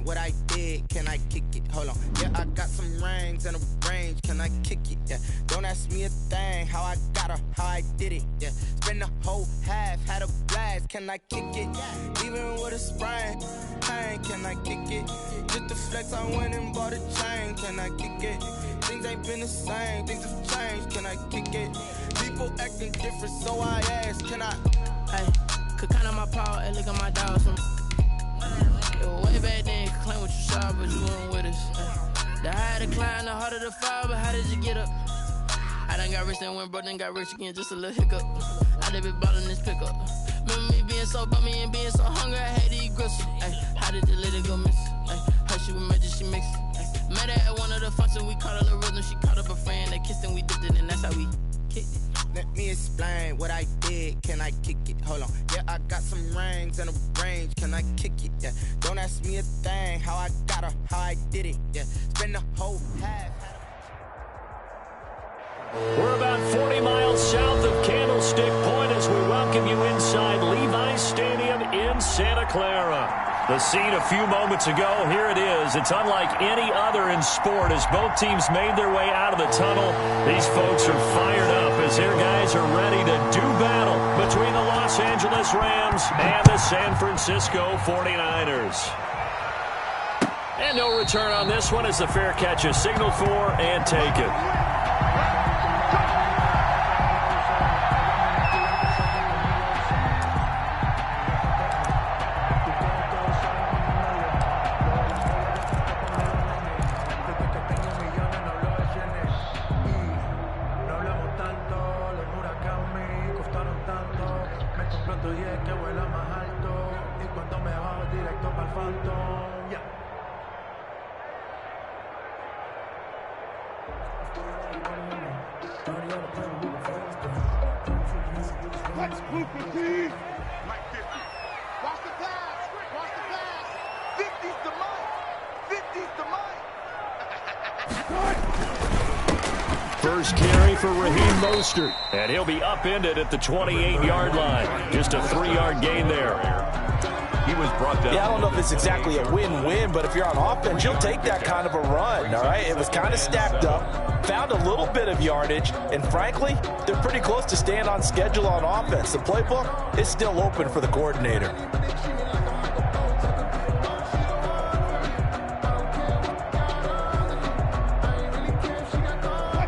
What I did, can I kick it? Hold on. Yeah, I got some rings and a range. Can I kick it? Yeah. Don't ask me a thing. How I got her, how I did it. Yeah. Spend the whole half, had a blast. Can I kick it? Even with a sprain, pain. Can I kick it? Just the flex, I went and bought a chain. Can I kick it? Things ain't been the same. Things have changed. Can I kick it? People acting different, so I ask. Can I? Hey, could count on my power and look at my dogs. Way back then, you could claim what you saw, but you weren't with us. The higher the climb, the harder the fall, but how did you get up? I done got rich, then went broke, then got rich again, just a little hiccup. I done been ballin' this pickup. Remember me being so bummy and being so hungry, I had to eat gristle. Ay, how did the lady go miss? Ay, how she was magic, she mixed. Met her at one of the functions, we caught a little rhythm, she caught up a friend, they kissed and we dipped it, and that's how we kicked it. Let me explain what I did. Can I kick it? Hold on. Yeah, I got some rings and a range. Can I kick it? Yeah. Don't ask me a thing. How I got her, how I did it. Yeah. Spend the whole half. We're about 40 miles south of Candlestick Point as we welcome you inside Levi's Stadium in Santa Clara. The scene a few moments ago, here it is. It's unlike any other in sport as both teams made their way out of the tunnel. These folks are fired up as their guys are ready to do battle between the Los Angeles Rams and the San Francisco 49ers. And no return on this one as the fair catch is signaled for and taken. First carry for Raheem Mostert. And he'll be upended at the 28-yard line. Just a 3-yard gain there. He was brought down. Yeah, I don't know if it's exactly a win-win, but if you're on offense, you'll take that kind of a run, all right? It was kind of stacked up, found a little bit of yardage, and frankly, they're pretty close to staying on schedule on offense. The playbook is still open for the coordinator.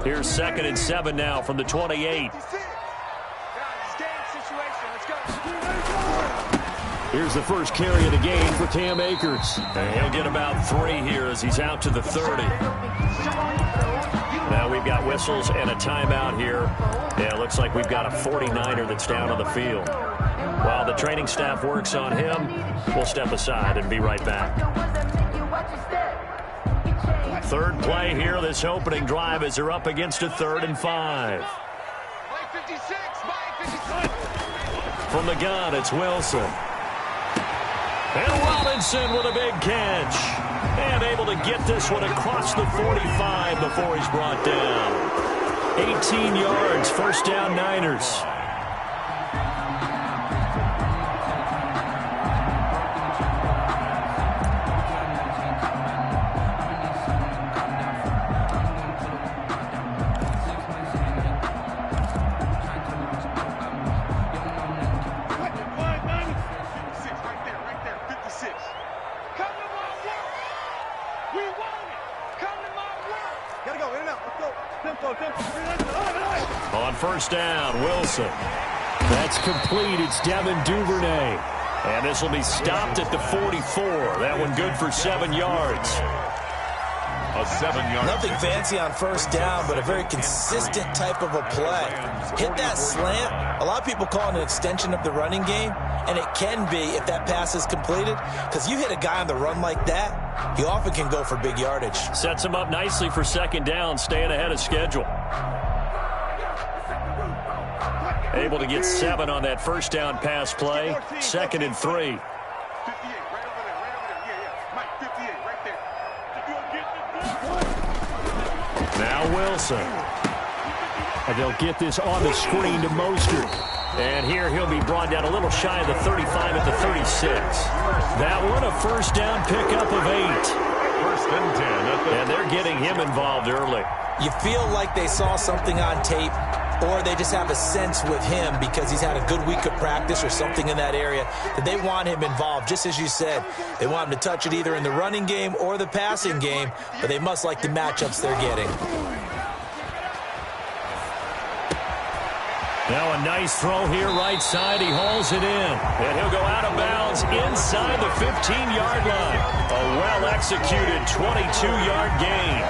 Here's 2nd and 7 now from the 28. Here's the first carry of the game for Cam Akers. And he'll get about 3 here as he's out to the 30. Now we've got whistles and a timeout here. Yeah, it looks like we've got a 49er that's down on the field. While the training staff works on him, we'll step aside and be right back. Third play here, this opening drive as they're up against a 3rd and 5. From the gun, it's Wilson. And Robinson with a big catch. And able to get this one across the 45 before he's brought down. 18 yards, first down Niners. On first down, Wilson. That's complete. It's Devin Duvernay. And this will be stopped at the 44. That one good for 7 yards. A 7-yard. Nothing fancy on first down, but a very consistent type of a play. Hit that slant. A lot of people call it an extension of the running game, and it can be if that pass is completed, because you hit a guy on the run like that, he often can go for big yardage. Sets him up nicely for 2nd down, staying ahead of schedule. Able to get 7 on that first down pass play. 2nd and 3. Now Wilson. And they'll get this on the screen to Mostert. And here he'll be brought down a little shy of the 35 at the 36. That one a first down pickup of 8. First and 10. And they're getting him involved early. You feel like they saw something on tape, or they just have a sense with him because he's had a good week of practice or something in that area that they want him involved. Just as you said, they want him to touch it either in the running game or the passing game, but they must like the matchups they're getting. Now a nice throw here right side. He hauls it in. And he'll go out of bounds inside the 15-yard line. A well-executed 22-yard gain.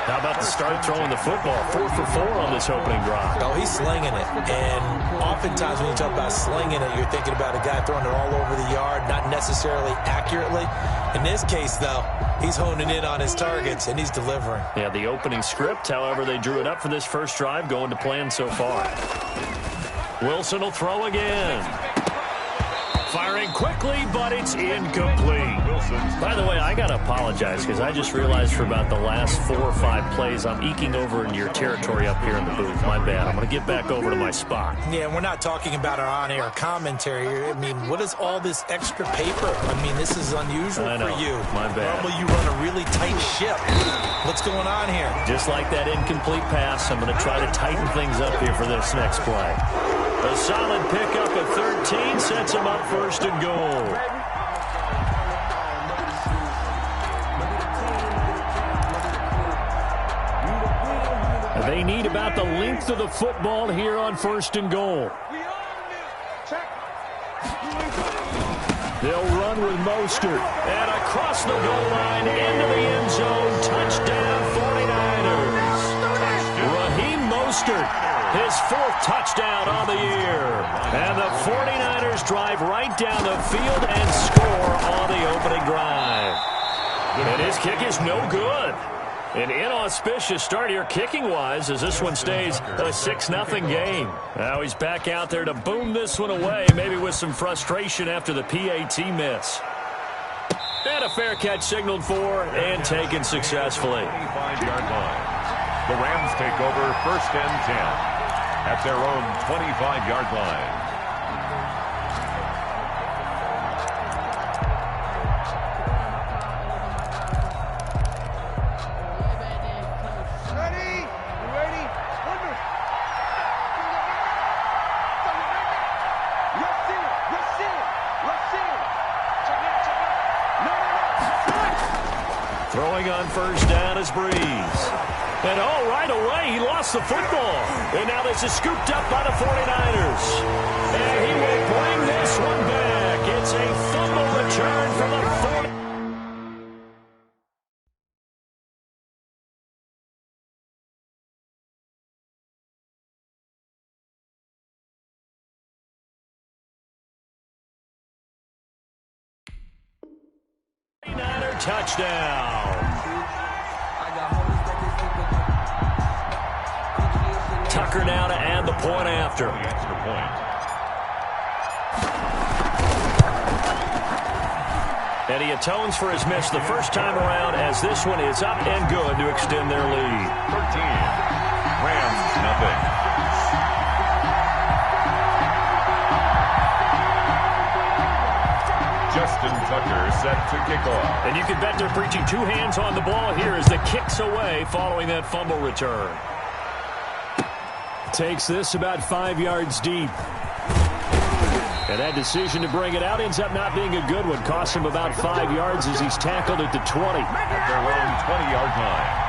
How about the start throwing the football? 4 for 4 on this opening drive. Oh, he's slinging it. And oftentimes when you talk about slinging it, you're thinking about a guy throwing it all over the yard, not necessarily accurately. In this case, though, he's honing in on his targets, and he's delivering. Yeah, the opening script, however, they drew it up for this first drive, going to plan so far. Wilson will throw again. Firing quickly, but it's incomplete. By the way, I got to apologize because I just realized for about the last 4 or 5 plays, I'm eking over into your territory up here in the booth. My bad. I'm going to get back over to my spot. Yeah, we're not talking about our on-air commentary here. I mean, what is all this extra paper? I mean, this is unusual for you. My bad. Normally you run a really tight ship. What's going on here? Just like that incomplete pass, I'm going to try to tighten things up here for this next play. A solid pickup at 13 sets him up first and goal. They need about the length of the football here on first and goal. They'll run with Mostert. And across the goal line into the end zone. Touchdown 49ers. Raheem Mostert. His 4th touchdown on the year. And the 49ers drive right down the field and score on the opening drive. And his kick is no good. An inauspicious start here kicking-wise as this one stays a 6-0 game. Now he's back out there to boom this one away, maybe with some frustration after the PAT miss. And a fair catch signaled for and taken successfully. 25-yard line. The Rams take over first and 10. At their own 25-yard line. Ready? Ready? Under. Let's see it. Let's see it. Let's see it. Check it. Check it. No. Throwing on first down is Breeze. And oh, right away, he lost the football. And now this is scooped up by the 49ers. And he will bring this one back. It's a fumble return from the 49er touchdown. Tucker now to add the point after. The extra point. And he atones for his miss the first time around as this one is up and good to extend their lead. 13. Rams, nothing. Justin Tucker set to kick off. And you can bet they're preaching 2 hands on the ball here as the kick's away following that fumble return. Takes this about 5 yards deep. And that decision to bring it out ends up not being a good one. Cost him about 5 yards as he's tackled at the 20. At their own 20-yard line.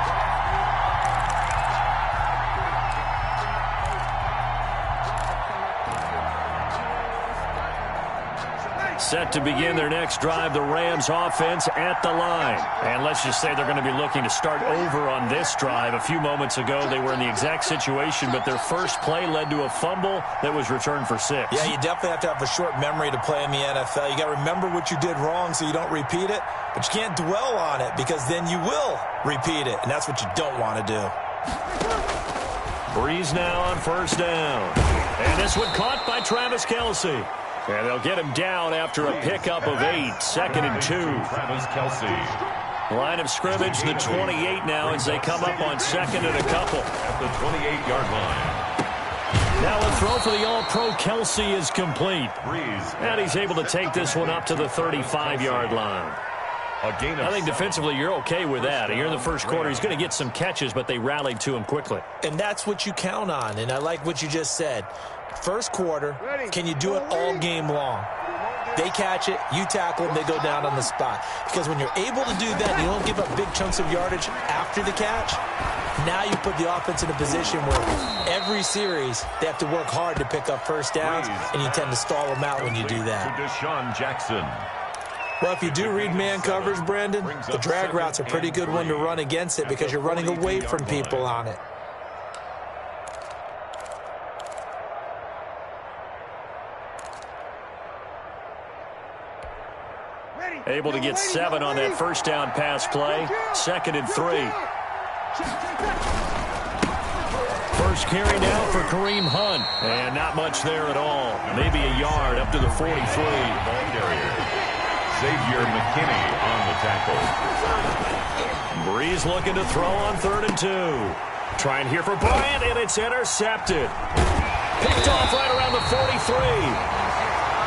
Set to begin their next drive, the Rams offense at the line. And let's just say they're going to be looking to start over on this drive. A few moments ago, they were in the exact situation, but their first play led to a fumble that was returned for 6. Yeah, you definitely have to have a short memory to play in the NFL. You got to remember what you did wrong so you don't repeat it, but you can't dwell on it because then you will repeat it, and that's what you don't want to do. Breeze now on first down. And this one caught by Travis Kelce. And they'll get him down after a pickup of 8, 2nd and 2. Travis Kelce. Line of scrimmage, the 28 now as they come up on second and a couple. At the 28-yard line. Now a throw for the All-Pro Kelsey is complete. Breeze. And he's able to take this one up to the 35-yard line. A gain of I think defensively you're okay with that. Here in the first quarter, he's going to get some catches, but they rallied to him quickly. And that's what you count on, and I like what you just said. First quarter, can you do it all game long? They catch it, you tackle them, they go down on the spot. Because when you're able to do that, you don't give up big chunks of yardage after the catch. Now you put the offense in a position where every series they have to work hard to pick up first downs, and you tend to stall them out when you do that. To Deshaun Jackson. Well, if you do read man coverage, Brandon, the drag route's a pretty good one to run against it because you're running away from people on it. Able to get 7 on that first down pass play. 2nd and 3. First carry now for Kareem Hunt. And not much there at all. Maybe a yard up to the 43. Ball carrier. Xavier McKinney on the tackle. Breeze looking to throw on 3rd and 2. Trying here for Bryant, and it's intercepted. Picked off right around the 43.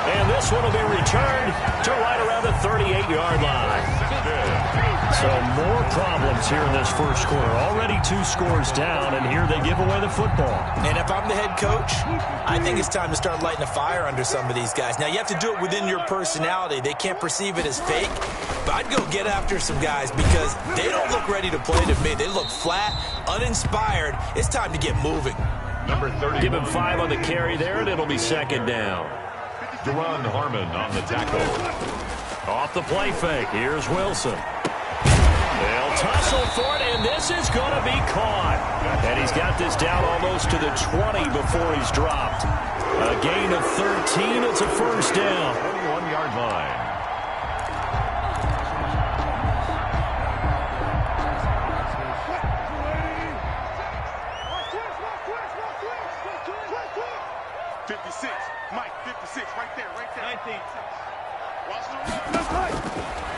And this one will be returned to right around the 38-yard line. So more problems here in this first quarter. Already 2 scores down, and here they give away the football. And if I'm the head coach, I think it's time to start lighting a fire under some of these guys. Now, you have to do it within your personality. They can't perceive it as fake. But I'd go get after some guys because they don't look ready to play to me. They look flat, uninspired. It's time to get moving. Number 30. Give him 5 on the carry there, and it'll be 2nd down. Duron Harmon on the tackle. Off the play fake. Here's Wilson. They'll tussle for it, and this is going to be caught. And he's got this down almost to the 20 before he's dropped. A gain of 13. It's a first down. 21-yard line.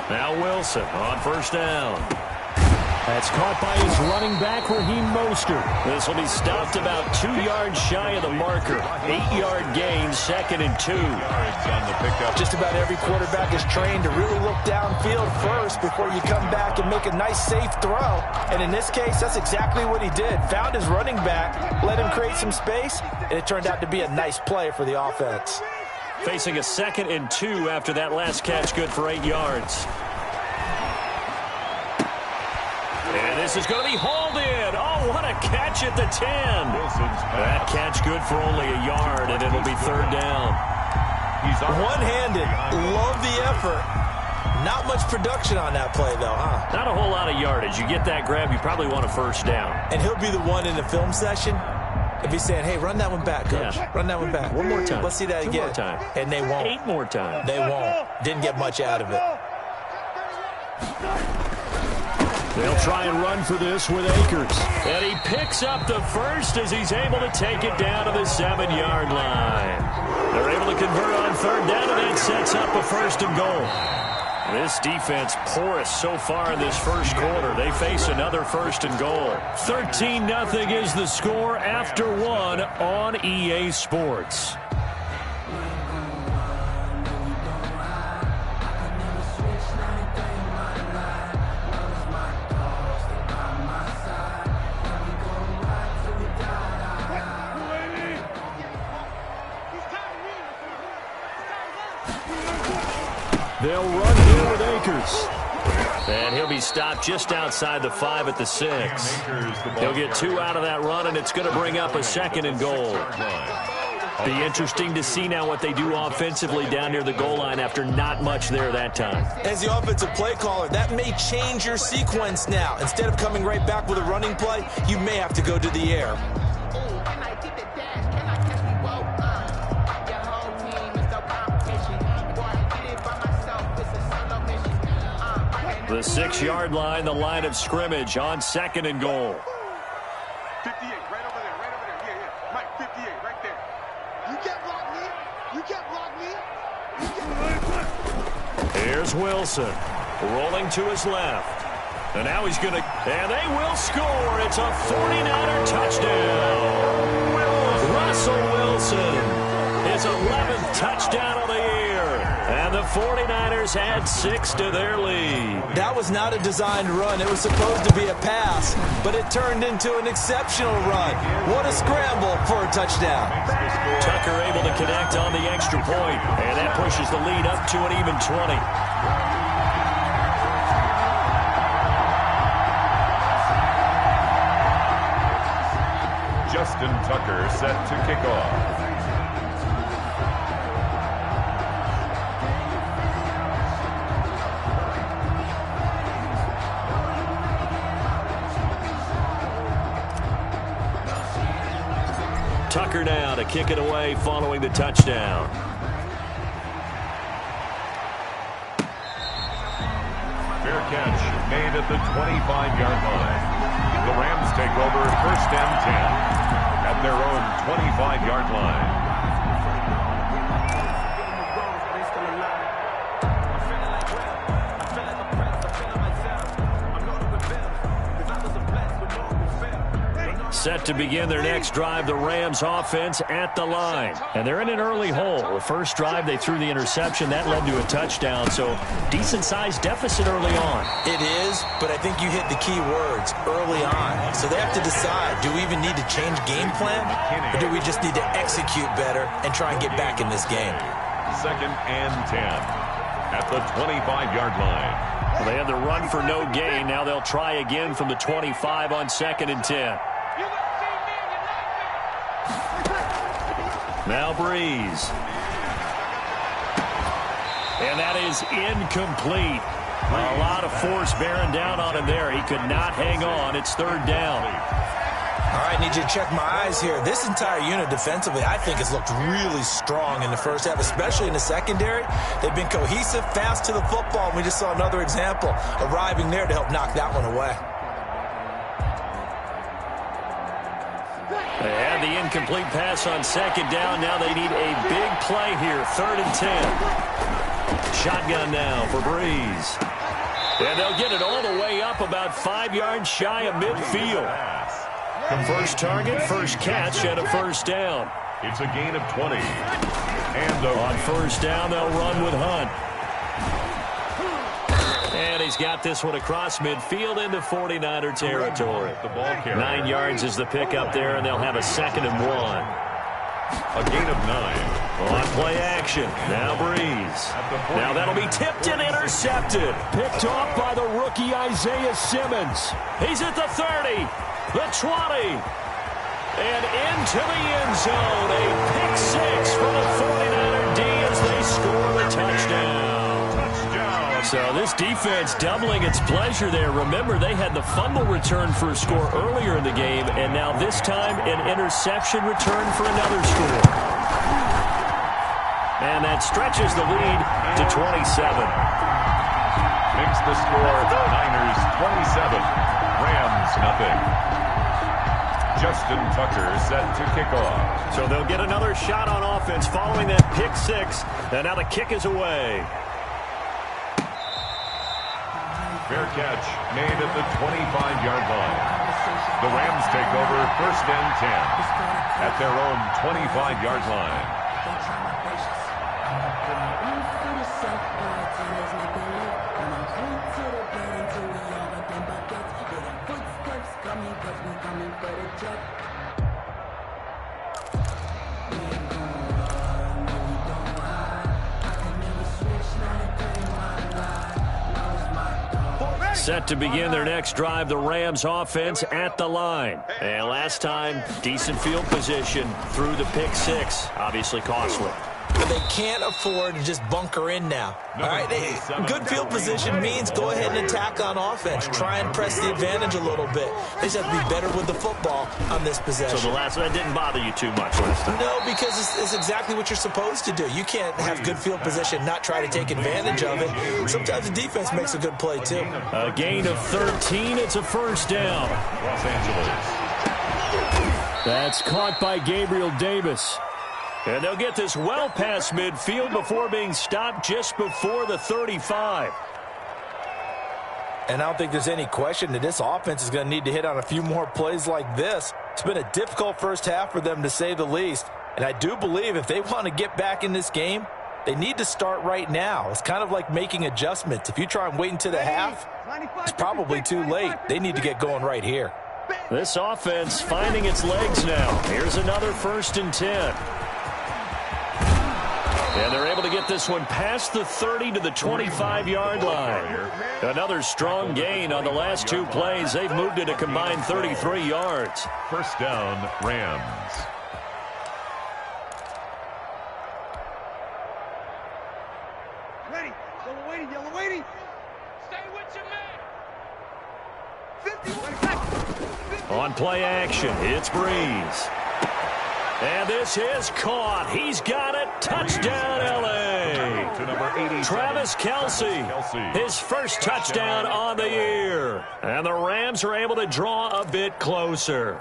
Now Wilson on first down. That's caught by his running back, Raheem Mostert. This will be stopped about 2 yards shy of the marker. 8-yard gain, 2nd and 2. On the pickup. Just about every quarterback is trained to really look downfield first before you come back and make a nice, safe throw. And in this case, that's exactly what he did. Found his running back, let him create some space, and it turned out to be a nice play for the offense. Facing a 2nd and 2 after that last catch, good for 8 yards. And this is going to be hauled in. Oh, what a catch at the 10. That catch good for only a yard, and it'll be 3rd down. He's one-handed. Love the effort. Not much production on that play, though, huh? Not a whole lot of yardage. You get that grab, you probably want a first down. And he'll be the one in the film session if he's saying, hey, run that one back, coach. Yeah. Run that one back. One more time. Let's see that 2 again. more time. And they won't. 8 more times. They won't. Didn't get much out of it. They'll try and run for this with Akers. And he picks up the first as he's able to take it down to the 7-yard line. They're able to convert on 3rd down, and that sets up a 1st and goal. This defense porous so far in this first quarter. They face another 1st and goal. 13-0 is the score after 1 on EA Sports. They'll run here with Akers. And he'll be stopped just outside the 5 at the 6. He'll get 2 out of that run, and it's going to bring up a 2nd and goal. Be interesting to see now what they do offensively down near the goal line after not much there that time. As the offensive play caller, that may change your sequence now. Instead of coming right back with a running play, you may have to go to the air. The 6-yard line, the line of scrimmage on 2nd and goal. 58, right over there, right over there. Yeah. Mike, 58, right there. You can't block me. You can't block me. Here's Wilson, rolling to his left. And now he's going to, and they will score. It's a 49er touchdown. Russell Wilson, his 11th touchdown of the year. And the 49ers add 6 to their lead. That was not a designed run. It was supposed to be a pass, but it turned into an exceptional run. What a scramble for a touchdown. Tucker able to connect on the extra point, and that pushes the lead up to an even 20. Justin Tucker set to kick off. Tucker now to kick it away following the touchdown. Fair catch made at the 25-yard line. The Rams take over 1st and 10 at their own 25-yard line. Set to begin their next drive, the Rams offense at the line. And they're in an early hole. The first drive, they threw the interception. That led to a touchdown, so decent-sized deficit early on. It is, but I think you hit the key words, early on. So they have to decide, do we even need to change game plan, or do we just need to execute better and try and get back in this game? 2nd and 10 at the 25-yard line. Well, they had the run for no gain. Now they'll try again from the 25 on 2nd and 10. Now Breeze. And that is incomplete. A lot of force bearing down on him there. He could not hang on. It's 3rd down. All right, need you to check my eyes here. This entire unit defensively, I think, has looked really strong in the first half, especially in the secondary. They've been cohesive, fast to the football. We just saw another example arriving there to help knock that one away. They had the incomplete pass on 2nd down. Now they need a big play here. 3rd and 10. Shotgun now for Breeze. And they'll get it all the way up about 5 yards shy of midfield. First target, first catch, and a 1st down. It's a gain of 20. And on 1st down, they'll run with Hunt. And he's got this one across midfield into 49er territory. 9 yards is the pickup there, and they'll have a 2nd and 1. A gain of 9. On play action. Now Breeze. Now that'll be tipped and intercepted. Picked off by the rookie Isaiah Simmons. He's at the 30, the 20, and into the end zone. A pick 6 for the 49er D as they score the touchdown. So this defense doubling its pleasure there. Remember, they had the fumble return for a score earlier in the game, and now this time an interception return for another score. And that stretches the lead to 27. Makes the score Niners 27, Rams nothing. Justin Tucker set to kick off. So they'll get another shot on offense following that pick 6, and now the kick is away. Fair catch made at the 25-yard line. The Rams take over 1st and 10 at their own 25-yard line. Set to begin their next drive, the Rams offense at the line. And last time, decent field position through the pick 6. Obviously costly. But they can't afford to just bunker in now. All right, good field position means go ahead and attack on offense. Try and press the advantage a little bit. They just have to be better with the football on this possession. So the last one didn't bother you too much last time? No, because it's exactly what you're supposed to do. You can't have good field position, not try to take advantage of it. Sometimes the defense makes a good play, too. A gain of 13. It's a 1st down. Los Angeles. That's caught by Gabriel Davis. And they'll get this well past midfield before being stopped just before the 35. And I don't think there's any question that this offense is going to need to hit on a few more plays like this. It's been a difficult first half for them, to say the least. And I do believe if they want to get back in this game, they need to start right now. It's kind of like making adjustments. If you try and wait until the half, it's probably too late. They need to get going right here. This offense finding its legs now. Here's another 1st and 10. And they're able to get this one past the 30 to the 25-yard line. Another strong gain on the last 2 plays. They've moved it a combined 33 yards. First down, Rams. Ready. Yellow waiting. Stay with your man. 50. On play action, it's Breeze. And this is caught. He's got it. Touchdown, L.A. To number 87, Travis Kelce, his first touchdown on the year. And the Rams are able to draw a bit closer.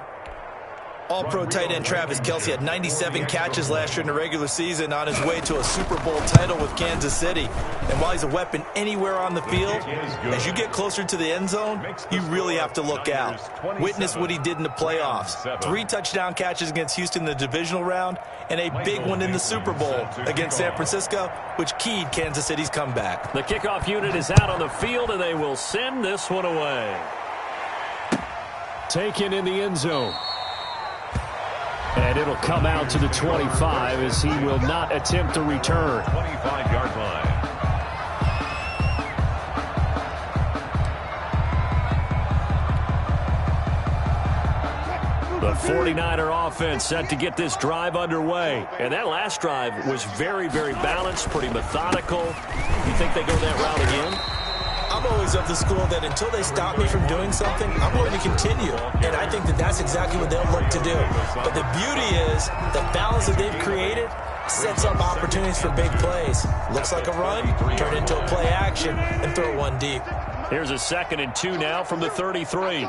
All-pro tight end Travis Kelce had 97 catches last year in the regular season on his way to a Super Bowl title with Kansas City. And while he's a weapon anywhere on the field, as you get closer to the end zone, you really have to look out. Witness what he did in the playoffs. 3 touchdown catches against Houston in the divisional round, and a big one in the Super Bowl against San Francisco, which keyed Kansas City's comeback. The kickoff unit is out on the field, and they will send this one away. Taken in the end zone. And it'll come out to the 25 as he will not attempt to return. 25-yard line. The 49er offense set to get this drive underway. And that last drive was very, very balanced, pretty methodical. You think they go that route again? I'm always of the school that until they stop me from doing something, I'm going to continue. And I think that that's exactly what they'll look to do. But the beauty is the balance that they've created sets up opportunities for big plays. Looks like a run, turn it into a play action, and throw one deep. Here's a 2nd and 2 now from the 33.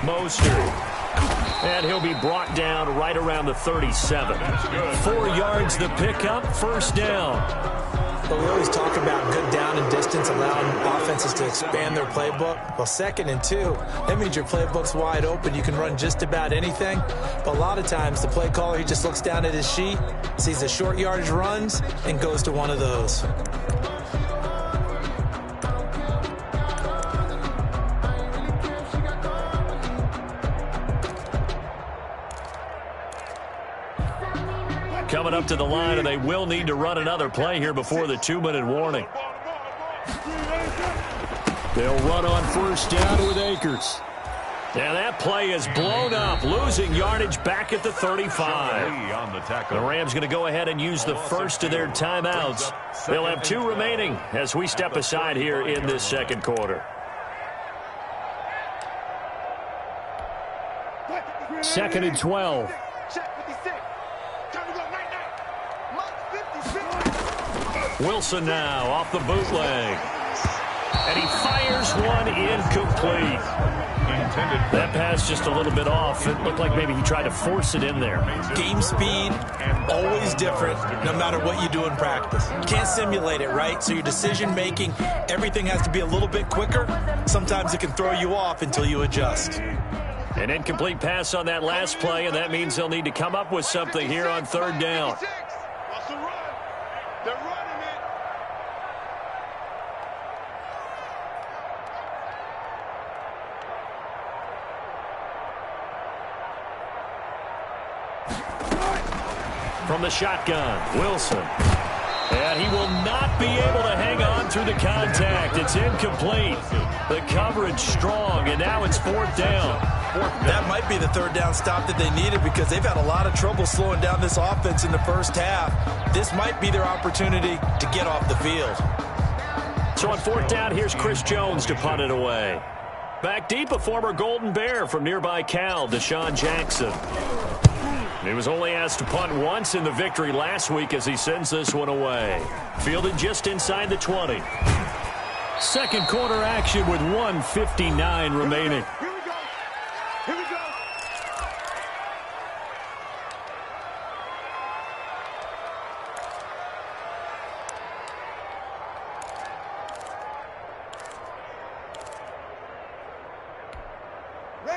Mostert. And he'll be brought down right around the 37. 4 yards the pickup, first down. But we always talk about good down and distance, allowing offenses to expand their playbook. Well, 2nd and 2, that means your playbook's wide open. You can run just about anything. But a lot of times, the play caller, he just looks down at his sheet, sees the short yardage runs, and goes to one of those. Coming up to the line, and they will need to run another play here before the 2-minute warning. They'll run on first down with Akers. And that play is blown up, losing yardage back at the 35. The Rams going to go ahead and use the first of their timeouts. They'll have 2 remaining as we step aside here in this second quarter. 2nd and 12. Wilson now off the bootleg. And he fires one incomplete. That pass just a little bit off. It looked like maybe he tried to force it in there. Game speed, always different, no matter what you do in practice. You can't simulate it, right? So your decision-making, everything has to be a little bit quicker. Sometimes it can throw you off until you adjust. An incomplete pass on that last play, and that means they'll need to come up with something here on 3rd down. From the shotgun, Wilson. And he will not be able to hang on through the contact. It's incomplete. The coverage strong, and now it's 4th down. That might be the 3rd down stop that they needed because they've had a lot of trouble slowing down this offense in the first half. This might be their opportunity to get off the field. So on 4th down, here's Chris Jones to punt it away. Back deep, a former Golden Bear from nearby Cal, Deshaun Jackson. He was only asked to punt once in the victory last week as he sends this one away. Fielded just inside the 20. Second quarter action with 1:59 remaining. Here we go.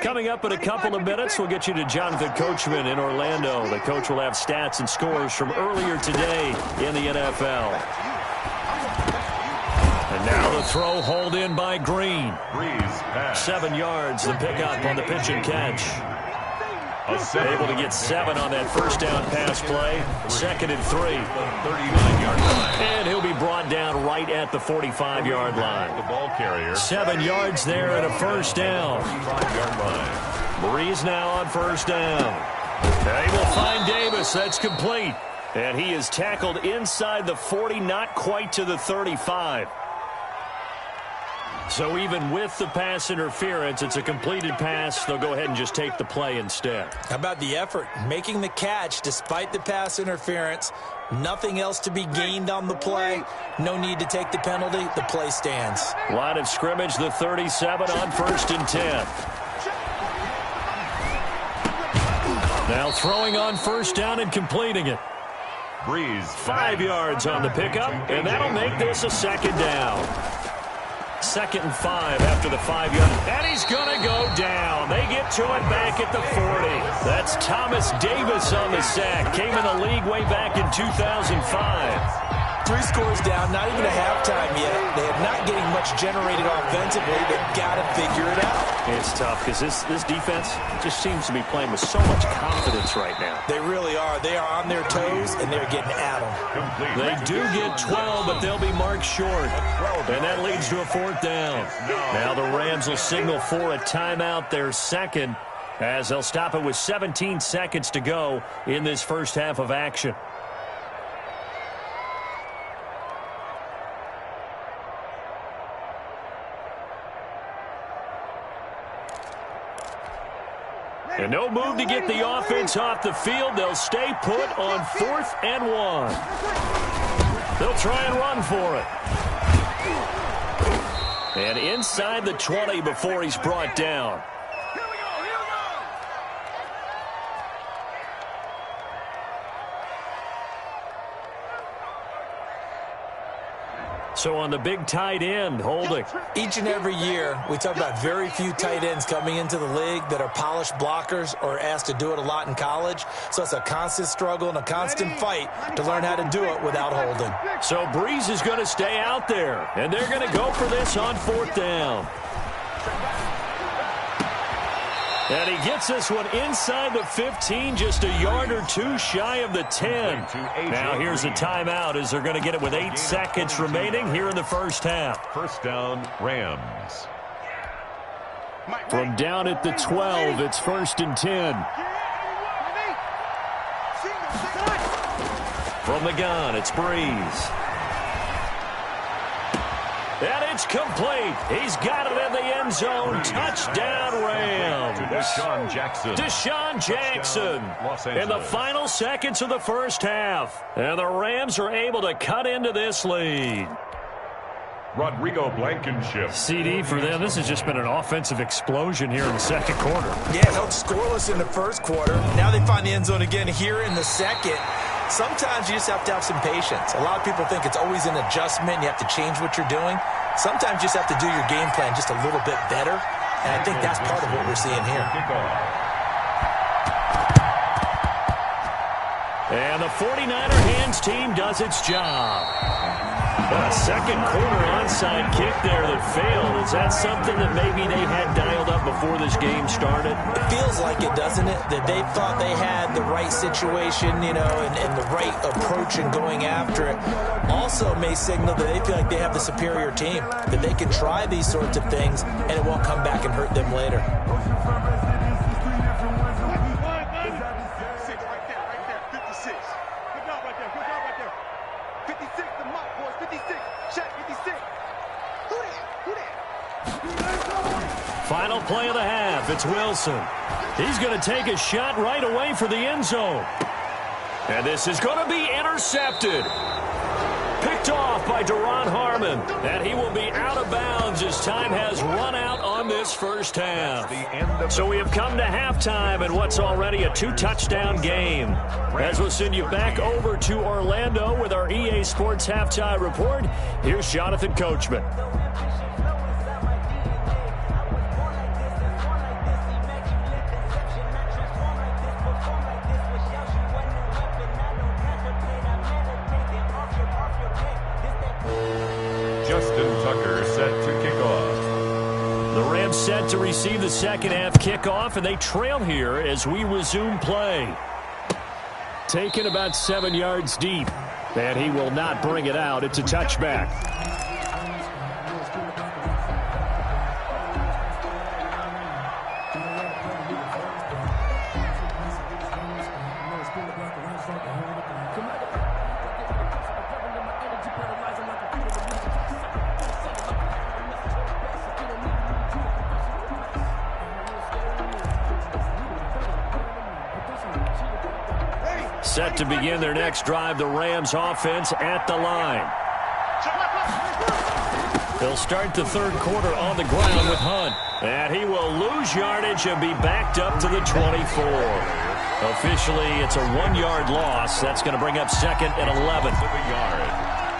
Coming up in a couple of minutes, we'll get you to Jonathan Coachman in Orlando. The coach will have stats and scores from earlier today in the NFL. And now the throw hauled in by Green. 7 yards, the pickup on the pitch and catch. Able to get 7 on that first down pass play. 2nd and 3. 39-yard line. And he'll be brought down right at the 45-yard line. The ball carrier. 7 yards there and a first down. 45-yard line. Breeze now on first down. They will find Davis. That's complete. And he is tackled inside the 40, not quite to the 35. So even with the pass interference, it's a completed pass. They'll go ahead and just take the play instead. How about the effort? Making the catch despite the pass interference. Nothing else to be gained on the play. No need to take the penalty. The play stands. Line of scrimmage, the 37 on 1st and 10. Now throwing on first down and completing it. Breeze. 5 yards on the pickup, and that'll make this a 2nd down. 2nd and 5 after the 5-yard. And he's going to go down. They get to it back at the 40. That's Thomas Davis on the sack. Came in the league way back in 2005. 3 scores down, not even a halftime yet. They're not getting much generated offensively. They've got to figure it out. It's tough because this defense just seems to be playing with so much confidence right now. They really are. They are on their toes, and they're getting at them. They do get 12, but they'll be marked short. And that leads to a 4th down. Now the Rams will signal for a timeout, their 2nd, as they'll stop it with 17 seconds to go in this first half of action. And no move to get the offense off the field. They'll stay put on 4th and 1. They'll try and run for it. And inside the 20 before he's brought down. So on the big tight end, holding. Each and every year, we talk about very few tight ends coming into the league that are polished blockers or asked to do it a lot in college. So it's a constant struggle and a constant fight to learn how to do it without holding. So Breeze is going to stay out there, and they're going to go for this on 4th down. And he gets this one inside the 15, just a yard or 2 shy of the 10. Now here's a timeout as they're going to get it with 8 seconds remaining here in the first half. First down, Rams. From down at the 12, it's 1st and 10. From the gun, it's Breeze. And it's complete. He's got it in the end zone. Touchdown, Rams. DeSean Jackson. DeSean Jackson in the final seconds of the first half. And the Rams are able to cut into this lead. Rodrigo Blankenship. CD for them. This has just been an offensive explosion here in the 2nd quarter. Yeah, held scoreless in the 1st quarter. Now they find the end zone again here in the 2nd. Sometimes you just have to have some patience. A lot of people think it's always an adjustment. You have to change what you're doing. Sometimes you just have to do your game plan just a little bit better. And I think that's part of what we're seeing here. And the 49er hands team does its job. A 2nd quarter onside kick there that failed. Is that something that maybe they had dialed up before this game started? It feels like it, doesn't it? That they thought they had the right situation, you know, and the right approach in going after it. Also may signal that they feel like they have the superior team, that they can try these sorts of things and it won't come back and hurt them later. Final play of the half. It's Wilson. He's going to take a shot right away for the end zone. And this is going to be intercepted. Picked off by Duron Harmon. And he will be out of bounds as time has run out on this first half. So we have come to halftime in what's already a 2-touchdown game. As we'll send you back over to Orlando with our EA Sports Halftime Report, here's Jonathan Coachman. Justin Tucker set to kick off. The Rams set to receive the second half kickoff, and they trail here as we resume play. Taken about 7 yards deep, and he will not bring it out. It's a touchback. Set to begin their next drive, the Rams offense at the line. They'll start the third quarter on the ground with Hunt. And he will lose yardage and be backed up to the 24. Officially, it's a 1-yard loss. That's going to bring up second and 11.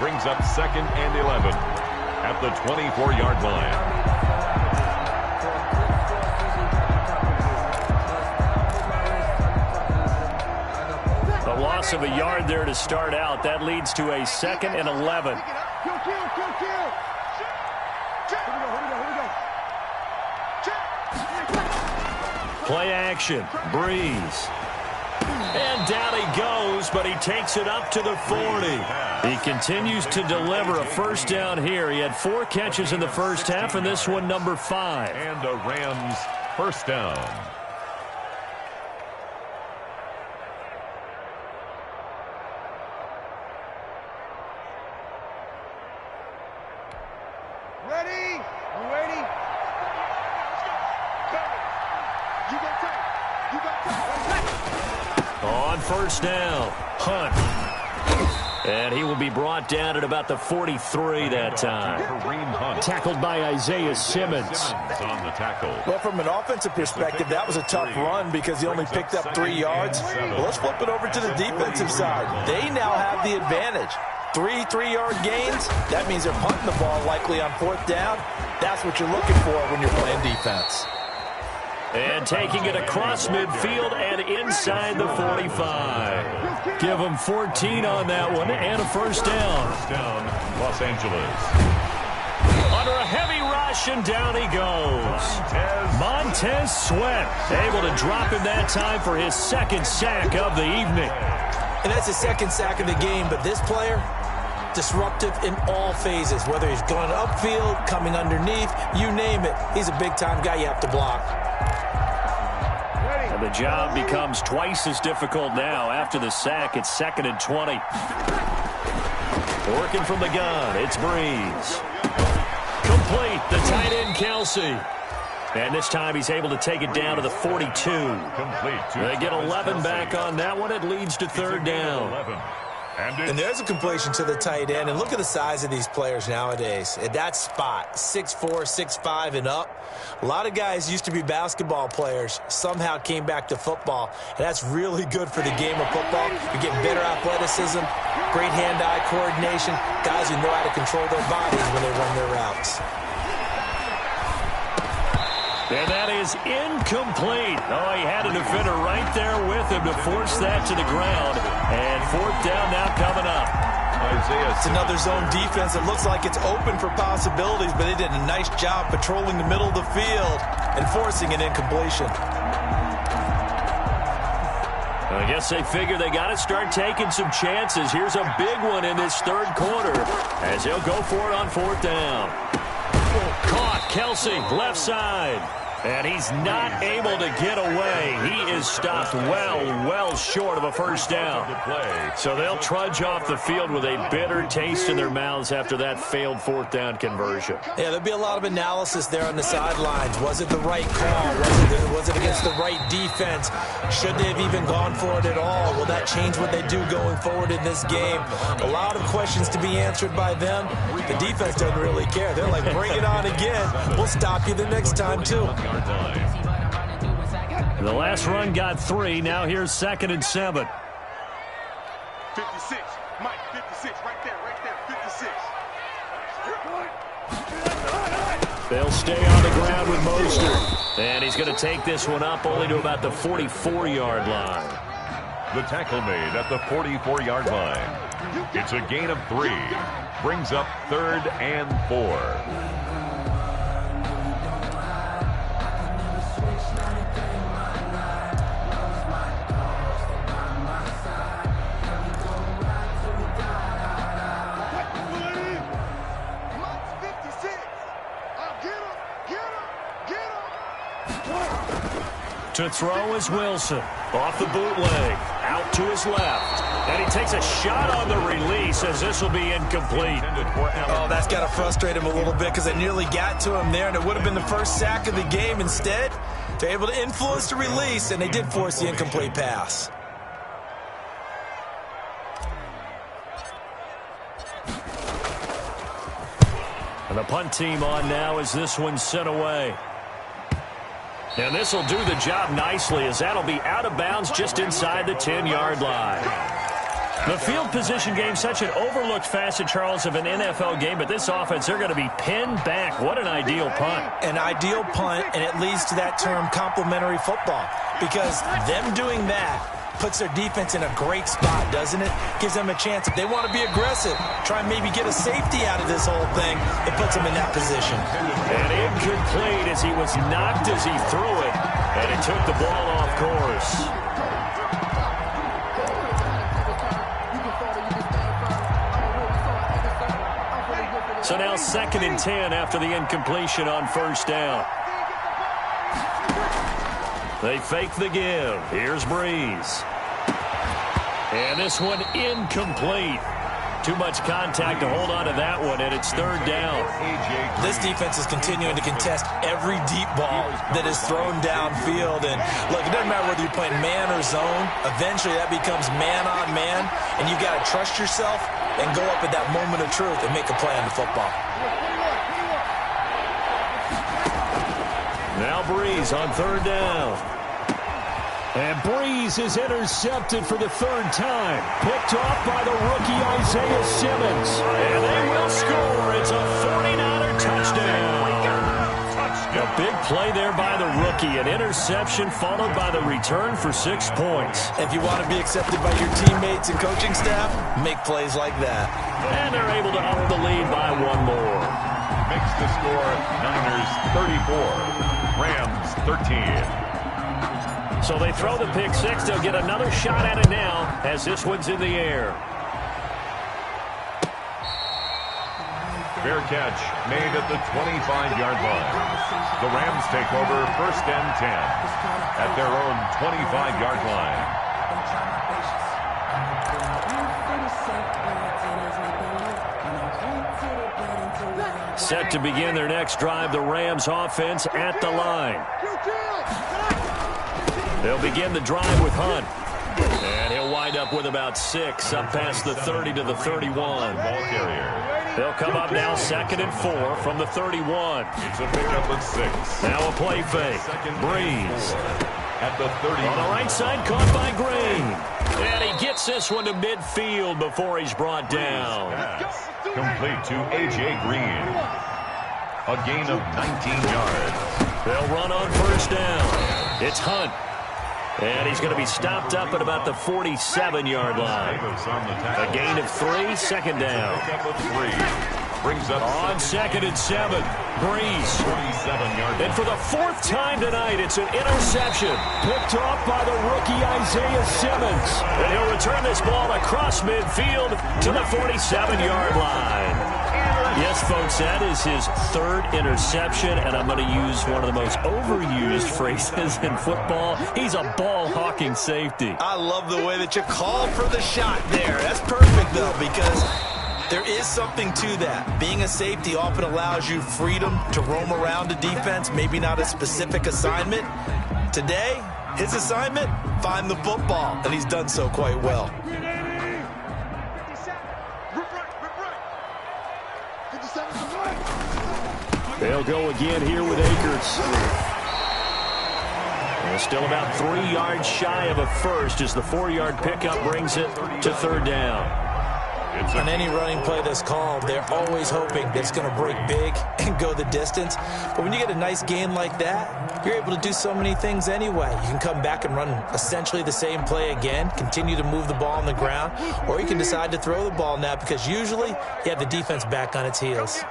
Brings up second and 11 at the 24-yard line. Loss of a yard there to start out. That leads to a second and 11. Play action. Breeze. And down he goes, but he takes it up to the 40. He continues to deliver a first down here. He had 4 catches in the first half, and this one number 5. And a Rams first down. First down, Hunt. And he will be brought down at about the 43 that time. Tackled by Isaiah Simmons. On the tackle. Well, from an offensive perspective, that was a tough run because he only picked up 3 yards. Well, let's flip it over to the defensive side. They now have the advantage. 3 3-yard gains. That means they're punting the ball likely on 4th down. That's what you're looking for when you're playing defense. And taking it across midfield and inside the 45. Give them 14 on that one and a first down. First down, Los Angeles. Under a heavy rush, and down he goes. Montez Sweat able to drop him that time for his second sack of the evening. And that's his second sack of the game, but this player, disruptive in all phases, whether he's going upfield, coming underneath, you name it. He's a big-time guy you have to block. And the job becomes twice as difficult now after the sack. It's second and 20. Working from the gun, it's Breeze. Complete, the tight end Kelsey. And this time he's able to take it down to the 42. Complete. They get 11 back on that one. It leads to third down. And there's a completion to the tight end. And look at the size of these players nowadays. At that spot, 6'4", 6'5", and up. A lot of guys used to be basketball players, somehow came back to football. And that's really good for the game of football. You get better athleticism, great hand-eye coordination, guys who know how to control their bodies when they run their routes. And that is incomplete. Oh, he had a defender right there with him to force that to the ground. And 4th down now coming up. It's another zone defense. It looks like it's open for possibilities, but they did a nice job patrolling the middle of the field and forcing an incompletion. I guess they figure they got to start taking some chances. Here's a big one in this third quarter as he'll go for it on 4th down. Caught, Kelsey, left side. And he's not able to get away. He is stopped well short of a first down. So they'll trudge off the field with a bitter taste in their mouths after that failed 4th down conversion. Yeah, there'll be a lot of analysis there on the sidelines. Was it the right call? Was it against the right defense? Should they have even gone for it at all? Will that change what they do going forward in this game? A lot of questions to be answered by them. The defense doesn't really care. They're like, bring it on again. We'll stop you the next time, too. The last run got 3. Now here's 2nd and 7. 56. Mike, 56. Right there. 56. They'll stay on the ground with Mostert. And he's going to take this one up only to about the 44-yard line. The tackle made at the 44-yard line. It's a gain of 3. Brings up 3rd and 4. To throw is Wilson. Off the bootleg. Out to his left. And he takes a shot on the release as this will be incomplete. Oh, that's got to frustrate him a little bit because they nearly got to him there, and it would have been the first sack of the game. Instead, they're able to influence the release, and they did force the incomplete pass. And the punt team on now as this one's sent away. And this will do the job nicely as that'll be out of bounds just inside the 10-yard line. The field position game, such an overlooked facet, Charles, of an NFL game, but this offense, they're going to be pinned back. What an ideal punt. An ideal punt, and it leads to that term complementary football, because them doing that puts their defense in a great spot, doesn't it? Gives them a chance. If they want to be aggressive, try and maybe get a safety out of this whole thing, it puts them in that position. And incomplete as he was knocked as he threw it, and it took the ball off course. So now 2nd and 10 after the incompletion on 1st down. They fake the give. Here's Breeze. And this one incomplete. Too much contact to hold on to that one, and it's 3rd down. This defense is continuing to contest every deep ball that is thrown downfield. And look, it doesn't matter whether you're playing man or zone. Eventually that becomes man on man, and you got to trust yourself and go up at that moment of truth and make a play on the football. Now Breeze on 3rd down. And Breeze is intercepted for the 3rd time. Picked off by the rookie Isaiah Simmons. And they will score. It's a 49er touchdown. A big play there by the rookie. An interception followed by the return for 6 points. If you want to be accepted by your teammates and coaching staff, make plays like that. And they're able to up the lead by 1 more. Makes the score Niners 34, Rams 13. So they throw the pick 6. They'll get another shot at it now as this one's in the air. Fair catch made at the 25-yard line. The Rams take over 1st and 10 at their own 25-yard line. Set to begin their next drive, the Rams offense at the line. They'll begin the drive with Hunt. And he'll wind up with about 6 up past the 30 to the 31. Ball carrier. They'll come up now 2nd and 4 from the 31. It's a pickup of 6. Now a play fake. Breeze. At the 30. On the right side, caught by Green. And he gets this one to midfield before he's brought down. Pass complete to A.J. Green. A gain of 19 yards. They'll run on 1st down. It's Hunt. And he's going to be stopped up at about the 47-yard line. A gain of 3, 2nd down. Brings up on 2nd and 7. Breeze. 47-yard. And for the 4th time tonight, it's an interception. Picked off by the rookie Isaiah Simmons. And he'll return this ball across midfield to the 47-yard line. Yes, folks, that is his 3rd interception, and I'm going to use one of the most overused phrases in football. He's a ball-hawking safety. I love the way that you called for the shot there. That's perfect, though, because there is something to that. Being a safety often allows you freedom to roam around a defense, maybe not a specific assignment. Today, his assignment, find the football, and he's done so quite well. They'll go again here with Akers. And still about 3 yards shy of a first as the 4-yard pickup brings it to 3rd down. On any running play that's called, they're always hoping that it's going to break big and go the distance. But when you get a nice gain like that, you're able to do so many things anyway. You can come back and run essentially the same play again, continue to move the ball on the ground, or you can decide to throw the ball now because usually you have the defense back on its heels.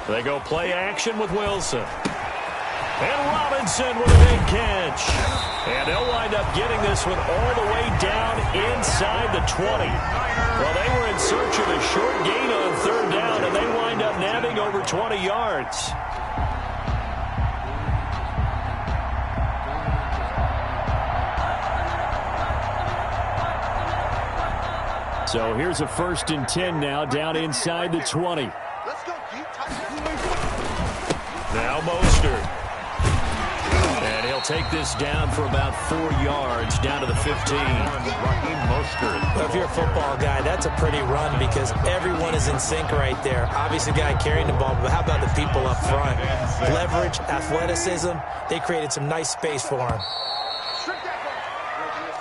They go play action with Wilson. And Robinson with a big catch. And they'll wind up getting this one all the way down inside the 20. Well, they were in search of a short gain on third down, and they wind up nabbing over 20 yards. So here's a 1st and 10 now down inside the 20. Now Mostert. And he'll take this down for about 4 yards down to the 15. Well, if you're a football guy, that's a pretty run because everyone is in sync right there. Obviously, the guy carrying the ball, but how about the people up front? Leverage, athleticism, they created some nice space for him.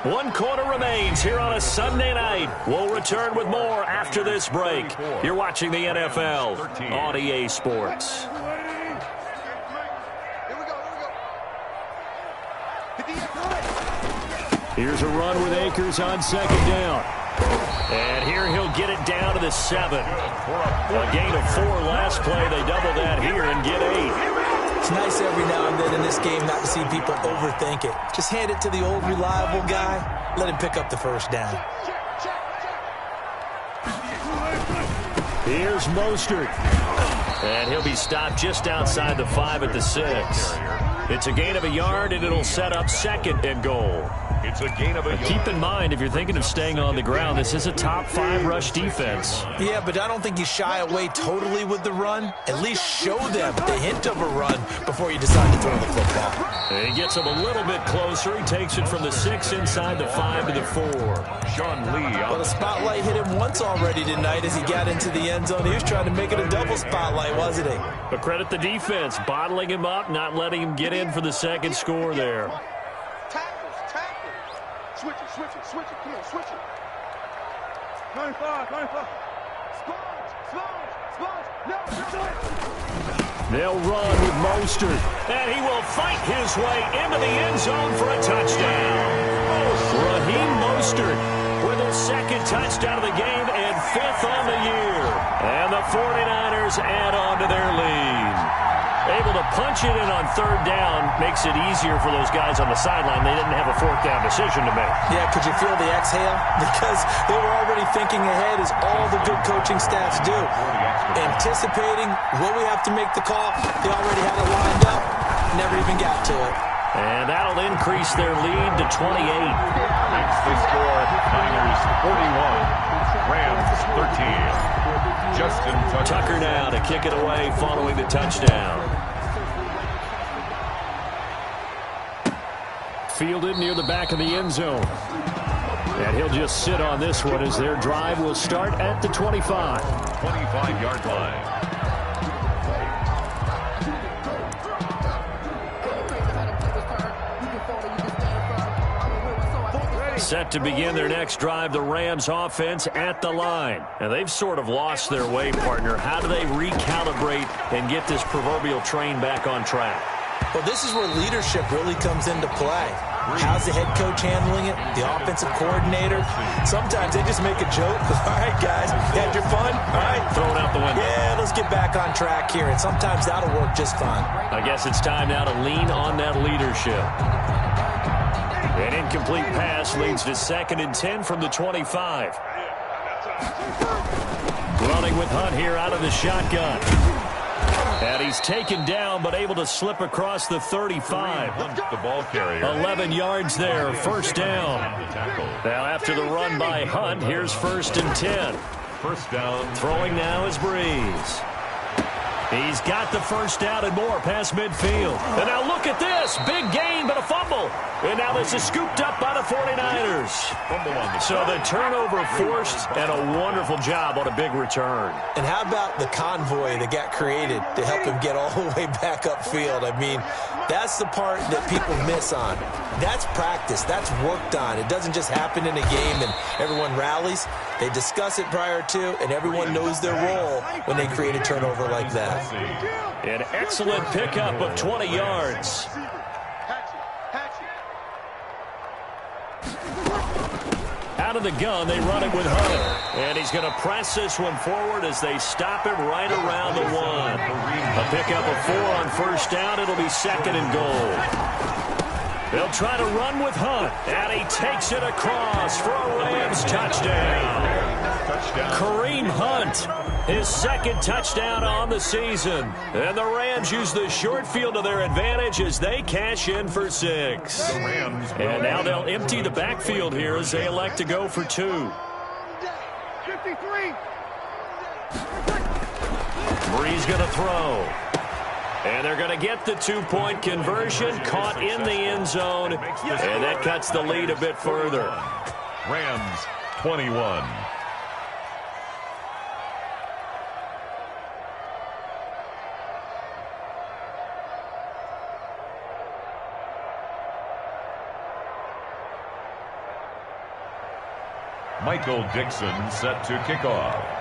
1 quarter remains here on a Sunday night. We'll return with more after this break. You're watching the NFL on EA Sports. Here's a run with Akers on 2nd down. And here he'll get it down to the 7. A gain of 4 last play. They double that here and get 8. It's nice every now and then in this game not to see people overthink it. Just hand it to the old reliable guy. Let him pick up the 1st down. Here's Mostert. And he'll be stopped just outside the 5 at the 6. It's a gain of a yard, and it'll set up 2nd and goal. It's a gain of a yard. Keep in mind, if you're thinking of staying on the ground, this is a top 5 rush defense. Yeah, but I don't think you shy away totally with the run. At least show them the hint of a run before you decide to throw the football. And he gets him a little bit closer. He takes it from the 6 inside the 5 to the 4. Sean Lee. Well, the spotlight hit him once already tonight as he got into the end zone. He was trying to make it a double spotlight, wasn't he? But credit the defense, bottling him up, not letting him get in for the 2nd score there. Switch it. Come on, switch it. 95. Sponge. No, do it. They'll run with Mostert, and he will fight his way into the end zone for a touchdown. Raheem Mostert with his 2nd touchdown of the game and 5th on the year. And the 49ers add on to their lead. Able to punch it in on 3rd down makes it easier for those guys on the sideline. They didn't have a 4th down decision to make. Yeah, could you feel the exhale? Because they were already thinking ahead as all the good coaching staffs do. Anticipating, will we have to make the call? They already had it lined up. Never even got to it. And that'll increase their lead to 28. That's the score. Niners 41. Rams 13. Justin Tucker now to kick it away following the touchdown. Fielded near the back of the end zone. And he'll just sit on this one as their drive will start at the 25. 25-yard line. Set to begin their next drive, the Rams offense at the line. And they've sort of lost their way, partner. How do they recalibrate and get this proverbial train back on track? Well, this is where leadership really comes into play. How's the head coach handling it? The offensive coordinator? Sometimes they just make a joke. All right, guys, you had your fun? All right. Throw it out the window. Yeah, let's get back on track here. And sometimes that'll work just fine. I guess it's time now to lean on that leadership. An incomplete pass leads to 2nd and 10 from the 25. Running with Hunt here out of the shotgun. And he's taken down but able to slip across the 35. Hunt, the ball carrier. 11 yards there, 1st down. Now after the run by Hunt, here's 1st and 10. 1st down. Throwing now is Breeze. He's got the 1st down and more past midfield. And now look at this. Big gain, but a fumble. And now this is scooped up by the 49ers. So the turnover forced and a wonderful job on a big return. And how about the convoy that got created to help him get all the way back upfield? I mean, that's the part that people miss on. That's practice. That's worked on. It doesn't just happen in a game and everyone rallies. They discuss it prior to, and everyone knows their role when they create a turnover like that. An excellent pickup of 20 yards. Out of the gun, they run it with Hunt. And he's going to press this one forward as they stop him right around the 1. A pickup of 4 on first down. It'll be 2nd and goal. They'll try to run with Hunt, and he takes it across for a Rams touchdown. Kareem Hunt, his 2nd touchdown on the season. And the Rams use the short field to their advantage as they cash in for 6. And now they'll empty the backfield here as they elect to go for 2. 53. Bree's going to throw. And they're going to get the 2-point conversion, caught in the end zone, and that cuts the lead a bit further. Rams 21. Michael Dixon set to kick off.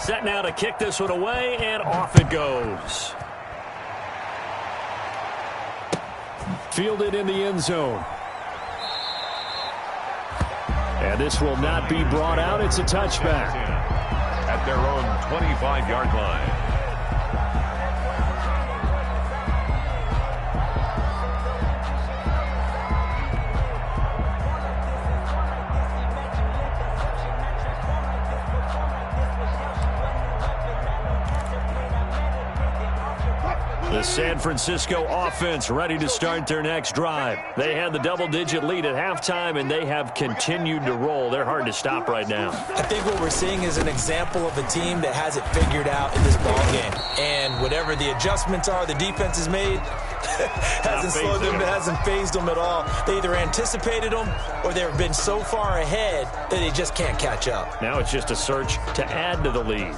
Set now to kick this one away, and off it goes. Fielded in the end zone. And this will not be brought out. It's a touchback. At their own 25-yard line. The San Francisco offense ready to start their next drive. They had the double-digit lead at halftime, and they have continued to roll. They're hard to stop right now. I think what we're seeing is an example of a team that has it figured out in this ballgame. And whatever the adjustments are the defense has made, hasn't slowed them, hasn't phased them at all. They either anticipated them or they've been so far ahead that they just can't catch up. Now it's just a search to add to the lead.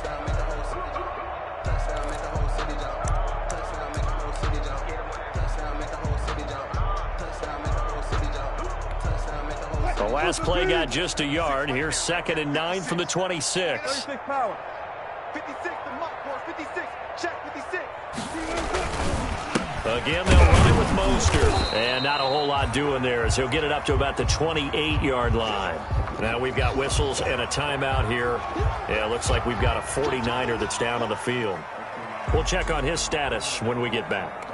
The last play got just a yard. Here's 2nd and 9 from the 26. 36 power. 56 the mark for 56. Check 56. Again, they'll run it with Mostert. And not a whole lot doing there as he'll get it up to about the 28-yard line. Now we've got whistles and a timeout here. Yeah, it looks like we've got a 49er that's down on the field. We'll check on his status when we get back.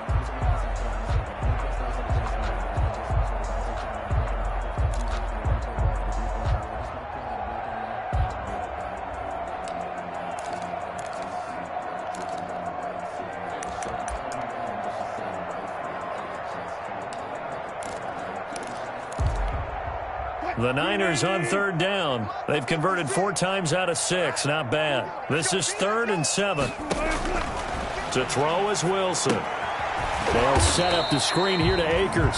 The Niners on 3rd down. They've converted 4 times out of 6. Not bad. This is 3rd and 7. To throw is Wilson. They'll set up the screen here to Akers.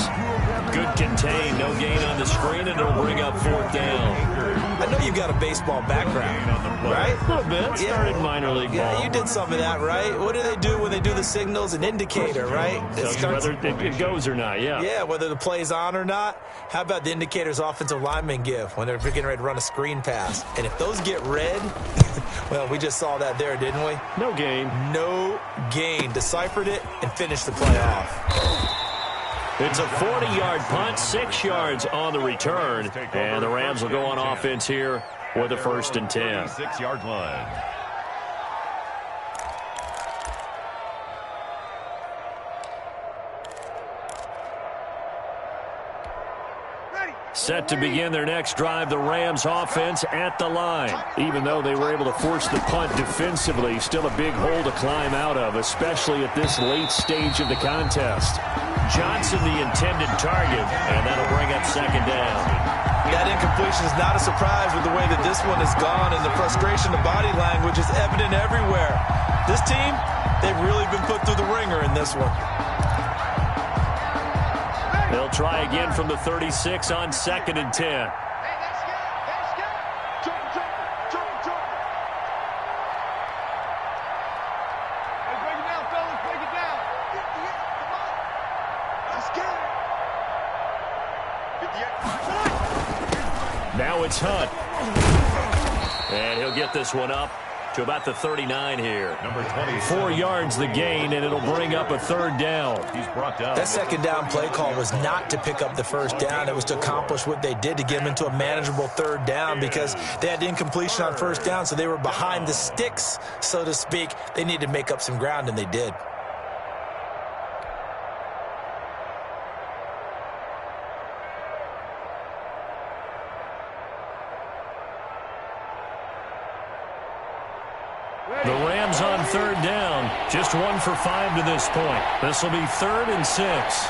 Good contain. No gain on the screen, and it'll bring up 4th down. I know you've got a baseball background, right? A little bit. Started minor league ball. Yeah, you did some of that, right? What do they do when they do the signals? An indicator, right? Tells you whether it goes or not, yeah. Yeah, whether the play's on or not. How about the indicators offensive linemen give when they're getting ready to run a screen pass? And if those get red, well, we just saw that there, didn't we? No gain. No gain. Deciphered it and finished the play off. It's a 40-yard punt, 6 yards on the return. And the Rams will go on offense here with a 1st and 10. 6-yard line. Set to begin their next drive, the Rams offense at the line. Even though they were able to force the punt defensively, still a big hole to climb out of, especially at this late stage of the contest. Johnson the intended target, and that'll bring up 2nd down. That incompletion is not a surprise with the way that this one has gone, and the frustration, the body language is evident everywhere. This team, they've really been put through the ringer in this one. They'll try again from the 36 on 2nd and 10. Now it's Hunt. And he'll get this one up to about the 39 here. Number 20. 4 yards the gain, and it'll bring up a 3rd down. He's brought down. That 2nd down play call was not to pick up the 1st down. It was to accomplish what they did to get them into a manageable 3rd down because they had incompletion on 1st down, so they were behind the sticks, so to speak. They needed to make up some ground, and they did. The Rams on 3rd down. Just 1 for 5 to this point. This will be 3rd and 6.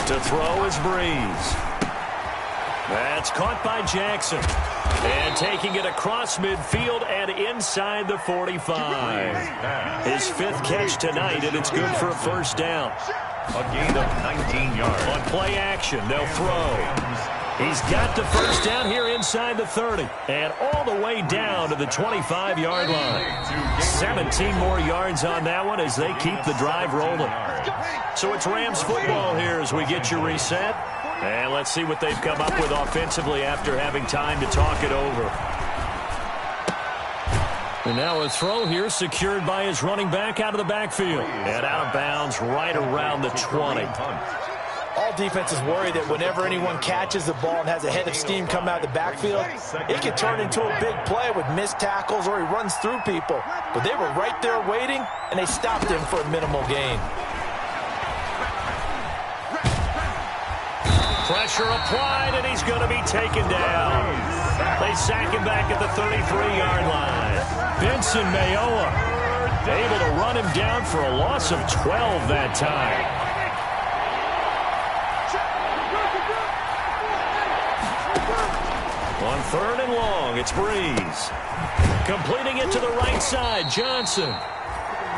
To throw is Breeze. That's caught by Jackson. And taking it across midfield and inside the 45. His 5th catch tonight, and it's good for a 1st down. A gain of 19 yards. On play action, they'll throw. He's got the 1st down here inside the 30. And all the way down to the 25-yard line. 17 more yards on that one as they keep the drive rolling. So it's Rams football here as we get you reset. And let's see what they've come up with offensively after having time to talk it over. And now a throw here secured by his running back out of the backfield. And out of bounds right around the 20. All defenses worry that whenever anyone catches the ball and has a head of steam come out of the backfield, it can turn into a big play with missed tackles or he runs through people. But they were right there waiting, and they stopped him for a minimal gain. Pressure applied, and he's going to be taken down. They sack him back at the 33-yard line. Benson Mayowa able to run him down for a loss of 12 that time. On 3rd and long, it's Breeze. Completing it to the right side, Johnson.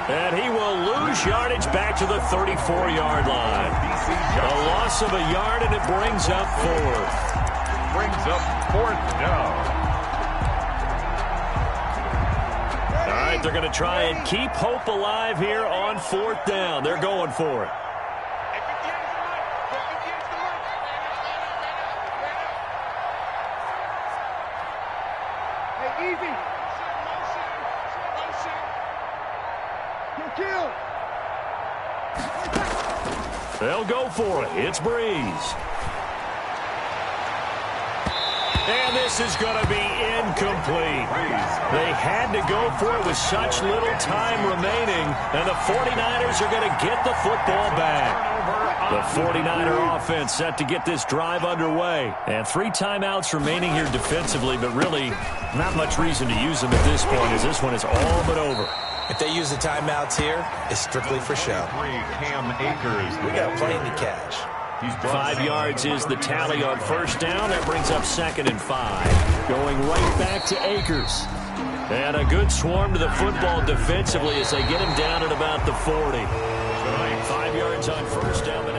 And he will lose yardage back to the 34-yard line. A loss of a yard, and it brings up 4th. Brings up 4th down. All right, they're going to try and keep hope alive here on 4th down. They're going for it. They'll go for it. It's Breeze. And this is going to be incomplete. They had to go for it with such little time remaining, and the 49ers are going to get the football back. The 49er offense set to get this drive underway. And 3 timeouts remaining here defensively, but really not much reason to use them at this point as this one is all but over. If they use the timeouts here, it's strictly for show. Cam Akers. We got a plane to catch. 5 yards is the tally on 1st down. That brings up 2nd and 5. Going right back to Akers. And a good swarm to the football defensively as they get him down at about the 40. 5 yards on 1st down.